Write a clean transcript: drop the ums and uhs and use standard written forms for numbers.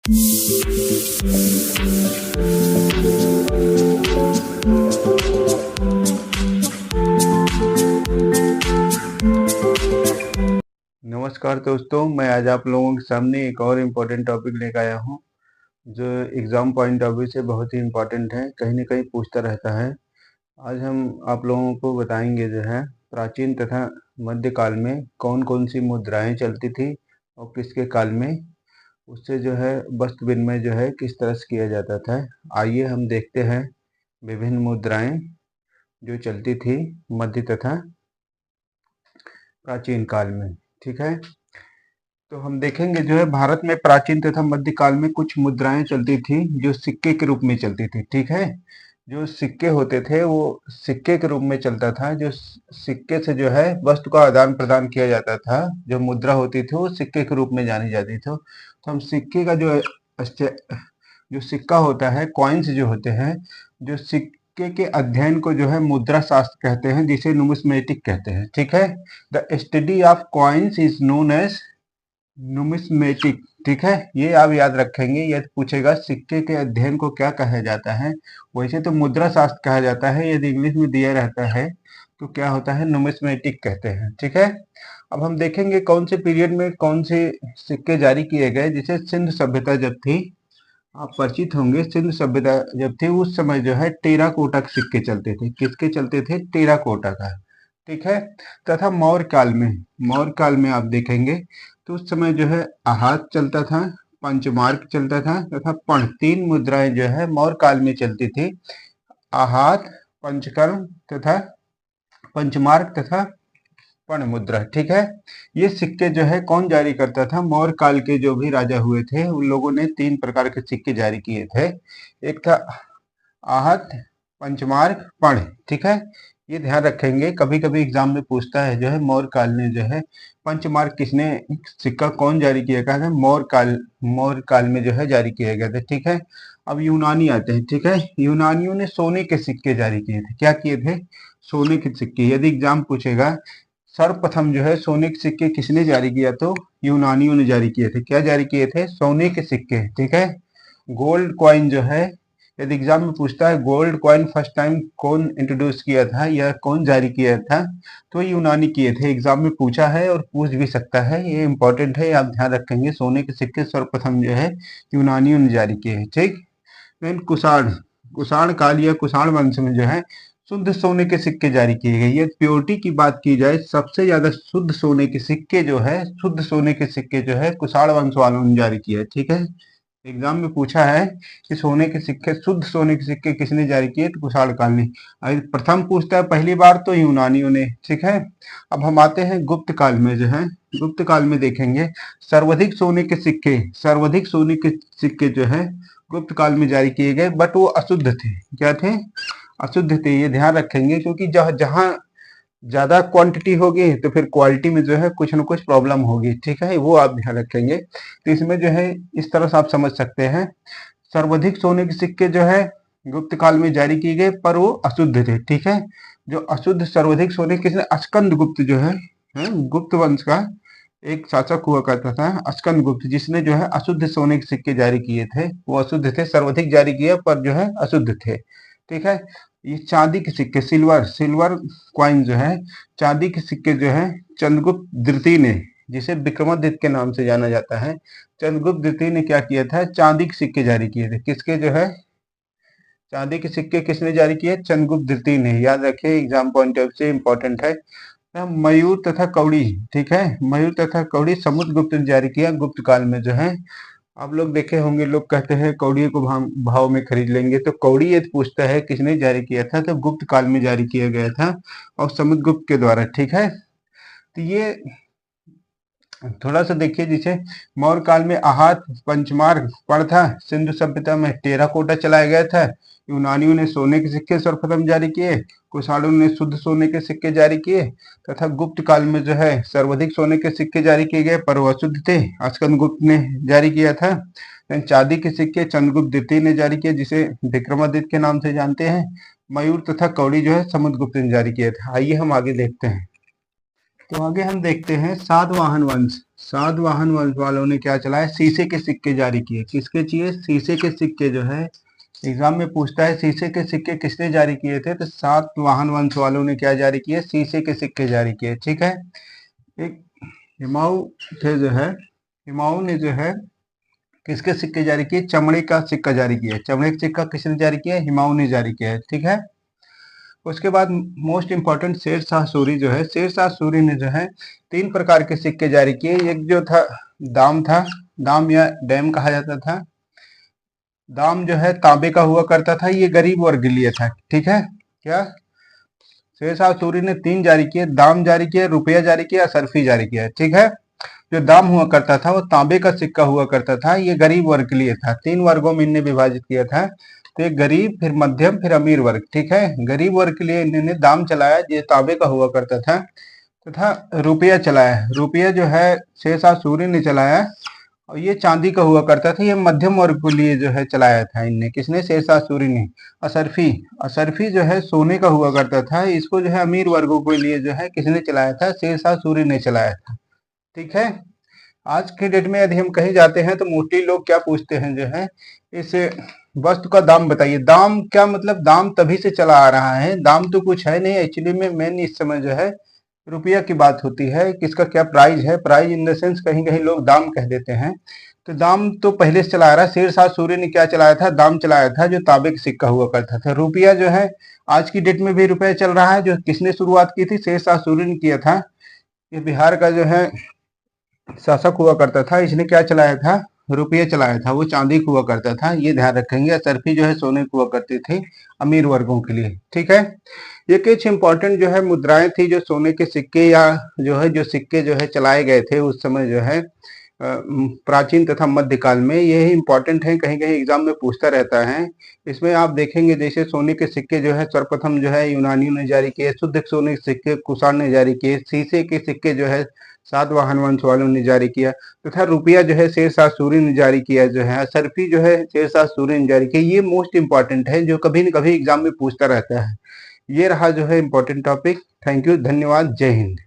नमस्कार दोस्तों, मैं आज आप लोगों के सामने एक और इम्पोर्टेंट टॉपिक लेकर आया हूँ, जो एग्ज़ाम पॉइंट ऑफ व्यू से बहुत ही इम्पोर्टेंट है, कहीं न कहीं पूछता रहता है। आज हम आप लोगों को बताएँगे जो है, प्राचीन तथा मध्यकाल में कौन-कौन सी मुद्राएँ चलती थी और किसके काल में उससे जो है वस्तु विनिमय जो है किस तरह से किया जाता था। आइए हम देखते हैं विभिन्न मुद्राएँ जो चलती थी मध्य तथा प्राचीन काल में, ठीक है? तो हम देखेंगे जो है भारत में प्राचीन तथा मध्यकाल में कुछ मुद्राएं चलती थी जो सिक्के के रूप में चलती थी, ठीक है? जो सिक्के होते थे वो सिक्के के रूप में चलता था, जो सिक्के से जो है वस्तु का आदान प्रदान किया जाता था। जो मुद्रा होती थी वो सिक्के के रूप में जानी जाती थी। तो हम सिक्के का जो है जो सिक्का होता है, कॉइन्स जो होते हैं, जो सिक्के के अध्ययन को जो है मुद्रा शास्त्र कहते हैं, जिसे नुमिस्मेटिक कहते हैं, ठीक है? The study of coins is known as numismatic, ठीक है? ये आप याद रखेंगे। यदि पूछेगा सिक्के के अध्ययन को क्या कहा जाता है, वैसे तो मुद्रा शास्त्र कहा जाता है, यदि इंग्लिश में दिया रहता है तो क्या होता है, नुमिस्मेटिक कहते हैं, ठीक है? अब हम देखेंगे कौन से पीरियड में कौन से सिक्के जारी किए गए। जैसे सिंध सभ्यता जब थी, आप परिचित होंगे, सिंध सभ्यता जब थी उस समय जो है टेराकोटा के सिक्के चलते थे। किसके चलते थे? टेराकोटा का, ठीक है? तथा मौर्य काल में आप देखेंगे तो उस समय जो है आहत चलता था, पंचमार्क चलता था तथा पण, तीन मुद्राएं जो है मौर्य काल में चलती थी। आहत, पंचकर्म तथा पंचमार्क तथा पण मुद्रा, ठीक है? ये सिक्के जो है कौन जारी करता था? मौर्य काल के जो भी राजा हुए थे उन लोगों ने तीन प्रकार के सिक्के जारी किए थे। एक था आहत, पंचमार्क, पण, ठीक है? ये ध्यान रखेंगे, कभी कभी एग्जाम में पूछता है जो है मौर्य काल ने जो है पंचमार्क किसने, सिक्का कौन जारी किया गया था? मौर्य काल में जो है जारी किए गए थे, ठीक है? अब यूनानी आते हैं, ठीक है? यूनानियों ने सोने के सिक्के जारी किए थे। क्या किए थे? सोने के सिक्के। यदि एग्जाम पूछेगा सर्वप्रथम जो है सोने के सिक्के किसने जारी किया, तो यूनानियों ने जारी किए थे। क्या जारी किए थे? सोने के सिक्के, ठीक है? गोल्ड कॉइन जो है, यदि एग्जाम में पूछता है गोल्ड कॉइन फर्स्ट टाइम कौन इंट्रोड्यूस किया था या कौन जारी किया था, तो यूनानी किए थे। एग्जाम में पूछा है और पूछ भी सकता है, ये इंपॉर्टेंट है, आप ध्यान रखेंगे। सोने के सिक्के सर्वप्रथम जो है यूनानियों ने जारी किए हैं, ठीक? देन कुषाण, कुषाण काल या कुषाण वंश में जो है शुद्ध सोने के सिक्के जारी किए गए। ये प्योरिटी की बात की जाए, सबसे ज्यादा शुद्ध सोने के सिक्के जो है, शुद्ध सोने के सिक्के जो है कुषाण वंश वालों ने जारी किया है, ठीक है? एग्जाम में पूछा है कि सोने के सिक्के, शुद्ध सोने के सिक्के किसने जारी किए, तो कुषाण काल ने। अगर प्रथम पूछता है पहली बार तो यूनानियों ने, ठीक है? अब हम आते हैं गुप्त काल में जो है, गुप्त काल में देखेंगे सर्वाधिक सोने के सिक्के, सर्वाधिक सोने के सिक्के जो है गुप्त काल में जारी किए गए, बट वो अशुद्ध थे। क्या थे? अशुद्ध थे। ये ध्यान रखेंगे, क्योंकि जहां ज्यादा क्वांटिटी होगी तो फिर क्वालिटी में जो है कुछ ना कुछ प्रॉब्लम होगी, ठीक है? वो आप ध्यान रखेंगे। तो इसमें जो है इस तरह से आप समझ सकते हैं, सर्वाधिक सोने के सिक्के जो है गुप्त काल में जारी किए गए, पर वो अशुद्ध थे, ठीक है? जो अशुद्ध सर्वाधिक सोने किसने? अस्कंद गुप्त जो है, गुप्त वंश का एक शासक हुआ करता था अस्कंद गुप्त, जिसने जो है अशुद्ध सोने के सिक्के जारी किए थे। वो अशुद्ध थे, सर्वाधिक जारी किया पर जो है अशुद्ध थे, ठीक है? ये चांदी के सिक्के, सिल्वर कॉइन जो है, चांदी के सिक्के जो है चंद्रगुप्त द्वितीय ने, जिसे विक्रमादित्य के नाम से जाना जाता है, चंद्रगुप्त द्वितीय ने क्या किया था? चांदी के सिक्के जारी किए थे। किसके जो है? चांदी के सिक्के किसने जारी किए? चंद्रगुप्त द्वितीय ने। याद रखिए, एग्जाम पॉइंट ऑफ से इंपॉर्टेंट है। मयूर तथा कौड़ी, ठीक है? मयूर तथा कौड़ी समुद्रगुप्त ने जारी किया गुप्त काल में जो है। आप लोग देखे होंगे, लोग कहते हैं कौड़ी को भाव में खरीद लेंगे, तो कौड़ी यदि पूछता है किसने जारी किया था, तो गुप्त काल में जारी किया गया था और समुद्रगुप्त के द्वारा, ठीक है? तो ये थोड़ा सा देखिए, जिसे मौर्य काल में आहत, पंचमार्क, पण था। सिंधु सभ्यता में टेराकोटा चलाया गया था। यूनानियों ने सोने के सिक्के सर्वप्रथम जारी किए, कुषाणों ने शुद्ध सोने के सिक्के जारी किए, तथा गुप्त काल में जो है सर्वाधिक सोने के सिक्के जारी किए गए, पर वह अशुद्ध थे, अस्कंद गुप्त ने जारी किया था। चांदी के सिक्के चंद्रगुप्त द्वितीय ने जारी किए, जिसे विक्रमादित्य के नाम से जानते हैं। मयूर तथा कौड़ी जो है समुद्रगुप्त ने जारी किए थे। आइए हम आगे देखते हैं। तो आगे हम देखते हैं सातवाहन वंश। सातवाहन वंश वालों ने क्या चलाया, शीशे के सिक्के जारी किए। किसके चाहिए, शीशे के सिक्के जो है एग्जाम में पूछता है, शीशे के सिक्के किसने जारी किए थे, तो सातवाहन वंश वालों ने क्या जारी किए, शीशे के सिक्के जारी किए। ठीक है। एक हुमायूं थे जो है, हुमायूं ने जो है किसके सिक्के जारी किए, चमड़े का सिक्का जारी किया। चमड़े का सिक्का किसने जारी किया, हुमायूं ने जारी किया है। ठीक है। उसके बाद मोस्ट इंपॉर्टेंट शेर शाह सूरी जो है, शेर शाह सूरी ने जो है 3 प्रकार के सिक्के जारी किए। एक जो था दाम था, दाम या डैम कहा जाता था। दाम जो है तांबे का हुआ करता था, ये गरीब वर्ग के लिए था। ठीक है। क्या, शेर शाह सूरी ने 3 जारी किए, दाम जारी किया, रुपया जारी किया, असरफी जारी किया। ठीक है। जो दाम हुआ करता था वो तांबे का सिक्का हुआ करता था, ये गरीब वर्ग के लिए था। 3 वर्गों में इन्हें विभाजित किया था, तो एक गरीब, फिर मध्यम, फिर अमीर वर्ग। ठीक है। गरीब वर्ग के लिए इन्होंने दाम चलाया, ये तांबे का हुआ करता था, तथा रुपया चलाया। रुपया जो है शेर शाह सूरी ने चलाया, और ये चांदी का हुआ करता था, ये मध्यम वर्ग के लिए जो है चलाया था इनने। किसने, शेर शाह सूरी ने। असरफी, असरफी जो है सोने का हुआ करता था, इसको जो है अमीर वर्गों के लिए जो है किसने चलाया था, शेर शाह सूरी ने चलाया था। ठीक है। आज के डेट में यदि हम कहीं जाते हैं तो मोस्टली लोग क्या पूछते हैं जो है, इस वस्तु का दाम बताइए। दाम क्या मतलब, दाम तभी से चला आ रहा है, दाम तो कुछ है नहीं एक्चुअली में। मेन इस समय जो है रुपया की बात होती है, किसका क्या प्राइस है। प्राइस इन द सेंस कहीं कहीं लोग दाम कह देते हैं, तो दाम तो पहले से चला आ रहा है। शेर शाह सूरी ने क्या चलाया था, दाम चलाया था, जो तांबे का सिक्का हुआ करता था। रुपया जो है आज की डेट में भी रुपया चल रहा है, जो किसने शुरुआत की थी, शेर शाह सूरी ने किया था। ये बिहार का जो है शासक हुआ करता था, इसने क्या चलाया था, रुपये चलाया था, वो चांदी का हुआ करता था, ये ध्यान रखेंगे। असरफी जो है सोने की हुआ करती थी, अमीर वर्गों के लिए। ठीक है। ये कुछ इंपॉर्टेंट जो है मुद्राएं थी, जो सोने के सिक्के या जो है जो सिक्के जो है चलाए गए थे उस समय जो है प्राचीन तथा मध्यकाल में। ये इंपॉर्टेंट है, कहीं कहीं एग्जाम में पूछता रहता है। इसमें आप देखेंगे जैसे सोने के सिक्के जो है सर्वप्रथम जो है यूनानियों ने जारी किए, शुद्ध सोने के सिक्के कुषाण ने जारी किए, शीशे के सिक्के जो है सातवाहन वंश वालों ने जारी किया, तथा रुपया जो है शेर शाह सूरी ने जारी किया, जो है असरफी जो है शेर शाह सूरी ने जारी किया। ये मोस्ट इंपॉर्टेंट है, जो कभी न कभी एग्जाम में पूछता रहता है। ये रहा जो है इंपॉर्टेंट टॉपिक। थैंक यू, धन्यवाद, जय हिंद।